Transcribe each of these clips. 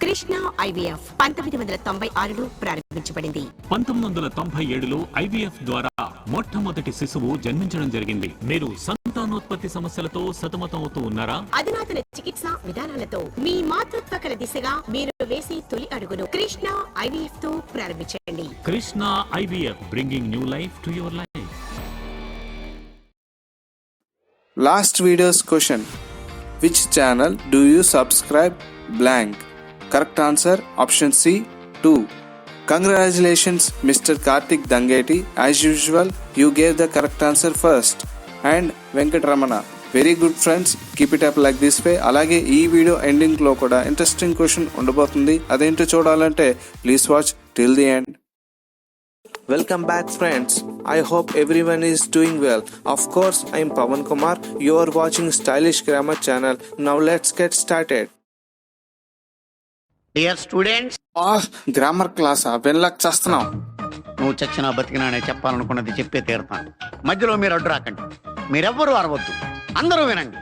Krishna IVF 1996లో ప్రారంభించబడింది. 1997లో IVF ద్వారా మొట్టమొదటి శిశువు జన్మించడం జరిగింది. మీరు సంతానోత్పత్తి సమస్యలతో సతమతమవుతూ ఉన్నారా? అధునాతన చికిత్సా విధానాలతో మీ మాతృత్వ కల దిశగా మీరు వేసే తొలి అడుగును కృష్ణ ఐవీఎఫ్ తో ప్రారంభించండి. Krishna IVF, bringing new life to your life. Last video's question: which channel do you subscribe blank? Correct answer option C 2. Congratulations Mr. Karthik Dangeti, as usual you gave the correct answer first. And Venkat Ramana, very good friends, keep it up like this way. అలాగే ఈ video ending లో కూడా interesting question ఉండబోతుంది. అదేంటో చూడాలంటే please watch till the end. Welcome back friends. I hope everyone is doing well. Of course, I am Pawan Kumar. You are watching Stylish Grammar channel. Now let's get started. Dear students, grammar క్లాసా? వెళ్ళక చేస్తున్నాం. నువ్వు చచ్చినా బతికినా నేను చెప్పాలనుకున్నది చెప్పే తీరుతాను. మధ్యలో మీరు అడ్డు రాకండి. మీరెవ్వరూ అరవద్దు, అందరూ వినండి.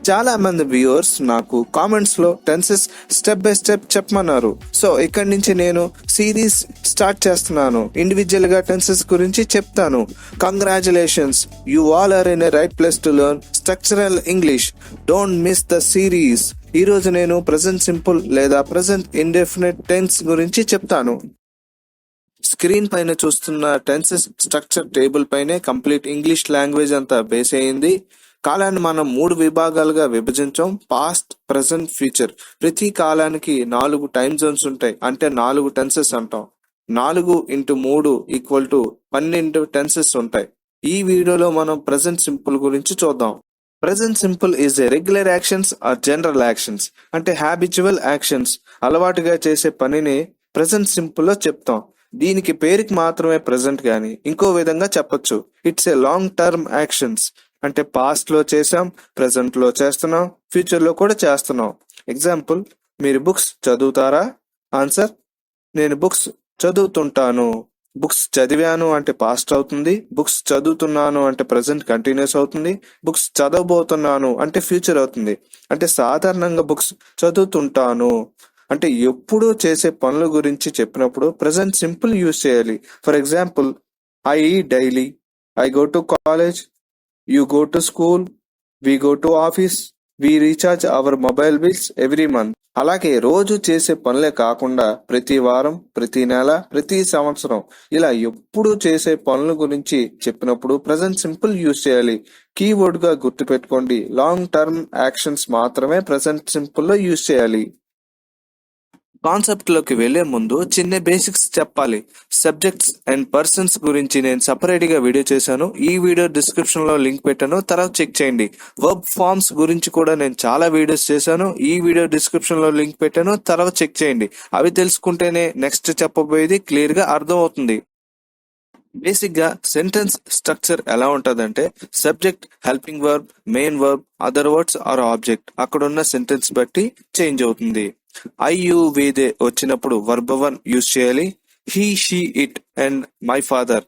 చాలా మంది వ్యూవర్స్ నాకు కామెంట్స్ లో టెన్సెస్ స్టెప్ బై స్టెప్ చెప్పమన్నారు. సో ఇక్కడి నుంచి నేను సిరీస్ స్టార్ట్ చేస్తున్నాను. ఇండివిజువల్ గా టెన్సెస్ గురించి చెప్తాను. Congratulations, you all are in a right place to learn structural English. Don't miss the series. ఈ రోజు నేను ప్రెజెంట్ సింపుల్ లేదా ప్రెజెంట్ ఇండెఫినిట్ టెన్స్ గురించి చెప్తాను. స్క్రీన్ పైన చూస్తున్న టెన్సెస్ స్ట్రక్చర్ టేబుల్ పైనే కంప్లీట్ ఇంగ్లీష్ లాంగ్వేజ్ అంతా బేస్ అయింది. కాలాన్ని మనం 3 విభాగాలుగా విభజించాం: పాస్ట్, ప్రెసెంట్, ఫ్యూచర్. ప్రతి కాలానికి 4 టైం జోన్స్ ఉంటాయి, అంటే 4 టెన్సెస్ అంటాం. 4 × 3 = 12 టెన్సెస్ ఉంటాయి. ఈ వీడియోలో మనం ప్రెసెంట్ సింపుల్ గురించి చూద్దాం. Present simple is a regular actions or general actions, అంటే హ్యాబిచువల్ యాక్షన్స్, అలవాటుగా చేసే పనిని ప్రెసెంట్ సింపుల్ లో చెప్తాం. దీనికి పేరుకి మాత్రమే ప్రెసెంట్ గాని ఇంకో విధంగా చెప్పొచ్చు. It's a long term actions, అంటే పాస్ట్ లో చేసాం, ప్రెసెంట్ లో చేస్తున్నాం, ఫ్యూచర్ లో కూడా చేస్తున్నాం. ఎగ్జాంపుల్: మీరు బుక్స్ చదువుతారా? ఆన్సర్: నేను బుక్స్ చదువుతుంటాను. బుక్స్ చదివాను అంటే పాస్ట్ అవుతుంది. బుక్స్ చదువుతున్నాను అంటే ప్రెసెంట్ కంటిన్యూస్ అవుతుంది. బుక్స్ చదవబోతున్నాను అంటే ఫ్యూచర్ అవుతుంది. అంటే సాధారణంగా బుక్స్ చదువుతుంటాను అంటే ఎప్పుడూ చేసే పనుల గురించి చెప్పినప్పుడు ప్రెసెంట్ సింపుల్ యూజ్ చేయాలి. For example: I eat daily, I go to college, you go to school, we go to office, we recharge our mobile bills every month. అలాగే రోజు చేసే పనులే కాకుండా ప్రతి వారం, ప్రతి నెల, ప్రతి సంవత్సరం ఇలా ఎప్పుడు చేసే పనుల గురించి చెప్పినప్పుడు ప్రెసెంట్ సింపుల్ యూజ్ చేయాలి. కీవర్డ్ గా గుర్తుపెట్టుకోండి, లాంగ్ టర్మ్ యాక్షన్స్ మాత్రమే ప్రెసెంట్ సింపుల్ లో యూజ్ చేయాలి. కాన్సెప్ట్ లోకి వెళ్లే ముందు చిన్న బేసిక్స్ చెప్పాలి. సబ్జెక్ట్స్ అండ్ పర్సన్స్ గురించి నేను సపరేట్ గా వీడియో చేశాను. ఈ వీడియో డిస్క్రిప్షన్ లో లింక్ పెట్టాను, తర్వాత చెక్ చేయండి. వర్బ్ ఫార్మ్స్ గురించి కూడా నేను చాలా వీడియోస్ చేశాను. ఈ వీడియో డిస్క్రిప్షన్ లో లింక్ పెట్టాను, తర్వాత చెక్ చేయండి. అవి తెలుసుకుంటేనే నెక్స్ట్ చెప్పబోయేది క్లియర్ గా అర్థం అవుతుంది. బేసిక్ గా సెంటెన్స్ స్ట్రక్చర్ ఎలా ఉంటదంటే subject, helping verb, main verb, other words or object. అక్కడున్న సెంటెన్స్ బట్టి చేంజ్ అవుతుంది. ఐ, యు, వి, దే వచ్చినప్పుడు వర్బ్ 1 యూజ్ చేయాలి. He, she, it and my father,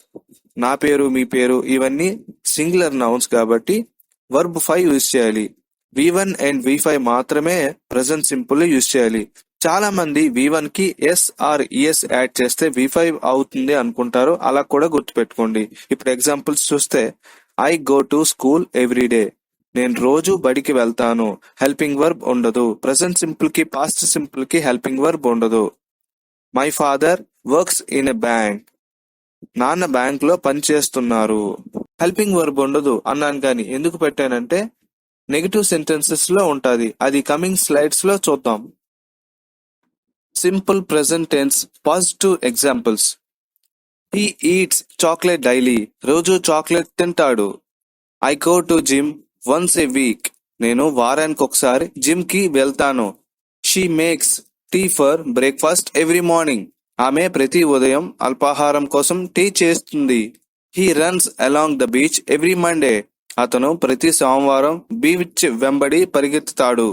నా పేరు, మీ పేరు, ఇవన్నీ సింగులర్ నౌన్స్ కాబట్టి వర్బ్ 5 యూజ్ చేయాలి. V1 అండ్ V5 మాత్రమే ప్రెసెంట్ సింపుల్ యూజ్ చేయాలి. చాలా మంది V1 కి ఎస్ ఆర్ ఈఎస్ యాడ్ చేస్తే V5 అవుతుంది అనుకుంటారు. అలా కూడా గుర్తుపెట్టుకోండి. ఇప్పుడు ఎగ్జాంపుల్స్ చూస్తే: I go to school every day, నేను రోజు బడికి వెళ్తాను. హెల్పింగ్ వర్బ్ ఉండదు. ప్రెసెంట్ సింపుల్ కి, పాస్ట్ సింపుల్ కి హెల్పింగ్ వర్బ్ ఉండదు. My father works in a bank, నాన్న బ్యాంక్ లో పనిచేస్తున్నారు. హెల్పింగ్ వర్బ్ ఉండదు అన్నాను, కానీ ఎందుకు పెట్టానంటే నెగటివ్ సెంటెన్సెస్ లో ఉంటది. అది కమింగ్ స్లైడ్స్ లో చూద్దాం. Simple present tense positive examples: he eats chocolate daily, రోజు చాక్లెట్ తింటాడు. I go to gym once a week, నేను వారానికి ఒకసారి జిమ్ కి వెళ్తాను. She makes tea for breakfast every morning, ఆమె ప్రతి ఉదయం అల్పాహారం కోసం టీ చేస్తుంది. He runs along the beach every Monday, అతను ప్రతి సోమవారం బీచ్ వెంబడి పరిగెత్తుతాడు.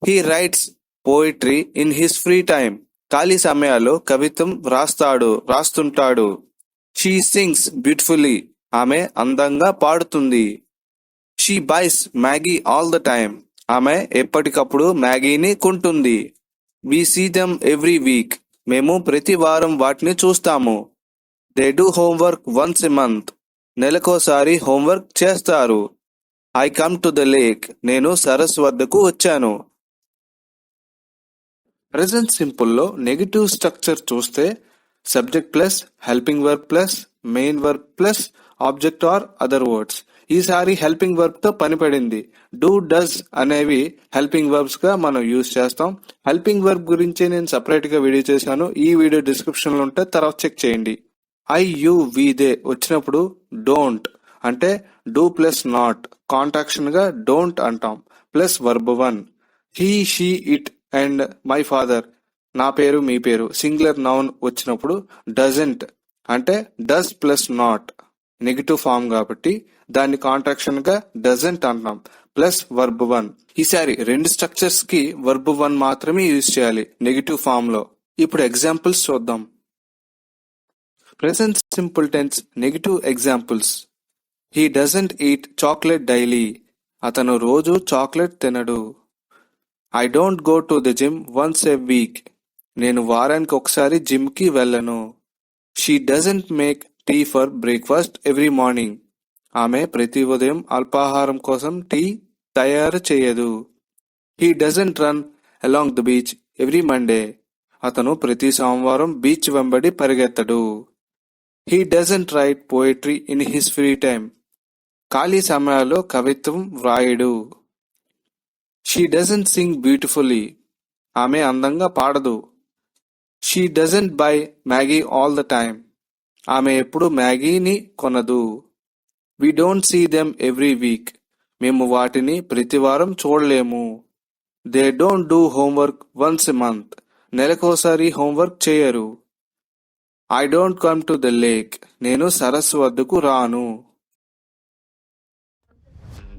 He writes poetry in his free time, ఖాళీ సమయాల్లో కవిత్వం రాస్తుంటాడు. షీ సింగ్స్ బ్యూటిఫుల్లీ, ఆమె అందంగా పాడుతుంది. She buys Maggi all the time, ఆమె ఎప్పటికప్పుడు మ్యాగీని కొంటుంది. We see them every week. మేము ప్రతి వారం వాటిని చూస్తాము. They do homework once a month. నెలకోసారి హోంవర్క్ చేస్తారు. I come to the lake. నేను సరస్సు వద్దకు వచ్చాను. ప్రెజెంట్ సింపుల్లో నెగటివ్ స్ట్రక్చర్ చూస్తే subject plus helping verb plus main verb plus object or other words. ఈసారి హెల్పింగ్ వర్బ్ తో పని పడింది. డూ, డస్ అనేవి హెల్పింగ్ వర్బ్స్ గా మనం యూజ్ చేస్తాం. హెల్పింగ్ వర్బ్ గురించి నేను సపరేట్ గా వీడియో చేశాను. ఈ వీడియో డిస్క్రిప్షన్ లో ఉంటే తర్వాత చెక్ చేయండి. ఐ, యు, వి, దే వచ్చినప్పుడు డోంట్ అంటే డూ ప్లస్ నాట్ కాంట్రాక్షన్ గా డోంట్ అంటాం. Plus verb 1. He, she, it and my father నా పేరు మీ పేరు సింగులర్ నౌన్ వచ్చినప్పుడు డజంట్ అంటే does plus not negative form కాబట్టి దాన్ని కాంట్రాక్షన్ గా డజంట్ అంటాం. Plus verb 1. ఈసారి రెండు స్ట్రక్చర్స్ కి వర్బ్ 1 మాత్రమే యూజ్ చేయాలి నెగిటివ్ ఫామ్ లో. ఇప్పుడు ఎగ్జాంపుల్స్ చూద్దాం. Present simple tense negative examples. He doesn't eat chocolate daily. అతను రోజు చాక్లెట్ తినడు. I don't go to the gym once a week. నేను వారానికి ఒకసారి జిమ్ కి వెళ్ళను. She doesn't make tea for breakfast every morning. ఆమె ప్రతి ఉదయం అల్పాహారం కోసం టీ తయారు చేయదు. He doesn't run along the beach every Monday. అతను ప్రతి సోమవారం బీచ్ వెంబడి పరిగెత్తడు. He doesn't write poetry in his free time. ఖాళీ సమయాల్లో కవిత్వం వ్రాయడు. She doesn't sing beautifully. ఆమె అందంగా పాడదు. She doesn't buy Maggi all the time. ఆమె ఎప్పుడు మ్యాగీని కొనదు. We don't see them every week. మేము వాటిని ప్రతి వారం చూడలేము. They don't do homework once a month. నెలకోసారి హోంవర్క్ చేయరు. I don't come to the lake. నేను సరస్సు వద్దకు రాను.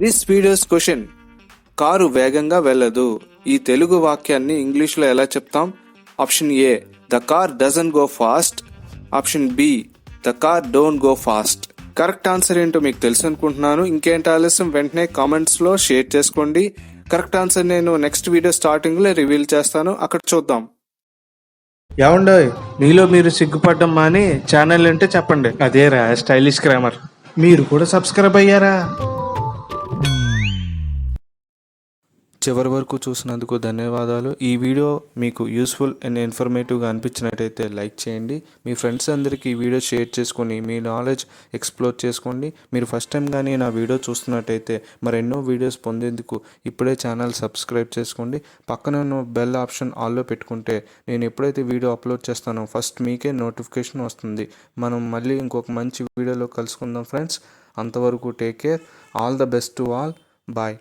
This videos question. కారు వేగంగా వెళ్ళదు. ఈ తెలుగు వాక్యాన్ని ఇంగ్లీష్ లో ఎలా చెప్తాం? Option A, the car doesn't go fast. Option B, the car don't go fast. Correct answer ఏంటో మీకు తెలుసు అనుకుంటున్నాను. ఇంకేంటి ఆలస్యం, వెంటనే కామెంట్స్ లో షేర్ చేసుకోండి. కరెక్ట్ ఆన్సర్ నేను నెక్స్ట్ వీడియో స్టార్టింగ్ లో రివీల్ చేస్తాను, అక్కడ చూద్దాం. ఏమండోయ్, మీలో మీరు సిగ్గుపడ్డం మాని ఛానల్ అంటే చెప్పండి. అదేరా స్టైలిష్ గ్రామర్. మీరు కూడా సబ్స్క్రైబ్ అయ్యారా? చివరి వరకు చూసినందుకు ధన్యవాదాలు. ఈ వీడియో మీకు యూస్ఫుల్ అండ్ ఇన్ఫర్మేటివ్గా అనిపించినట్టయితే లైక్ చేయండి. మీ ఫ్రెండ్స్ అందరికీ ఈ వీడియో షేర్ చేసుకొని మీ నాలెడ్జ్ ఎక్స్ప్లోర్ చేసుకోండి. మీరు ఫస్ట్ టైం కానీ నా వీడియో చూస్తున్నట్టయితే మరెన్నో వీడియోస్ పొందేందుకు ఇప్పుడే ఛానల్ సబ్స్క్రైబ్ చేసుకోండి. పక్కన ఉన్న బెల్ ఆప్షన్ ఆల్లో పెట్టుకుంటే నేను ఎప్పుడైతే వీడియో అప్లోడ్ చేస్తానో ఫస్ట్ మీకే నోటిఫికేషన్ వస్తుంది. మనం మళ్ళీ ఇంకొక మంచి వీడియోలో కలుసుకుందాం ఫ్రెండ్స్. అంతవరకు take care. All the best to all. Bye.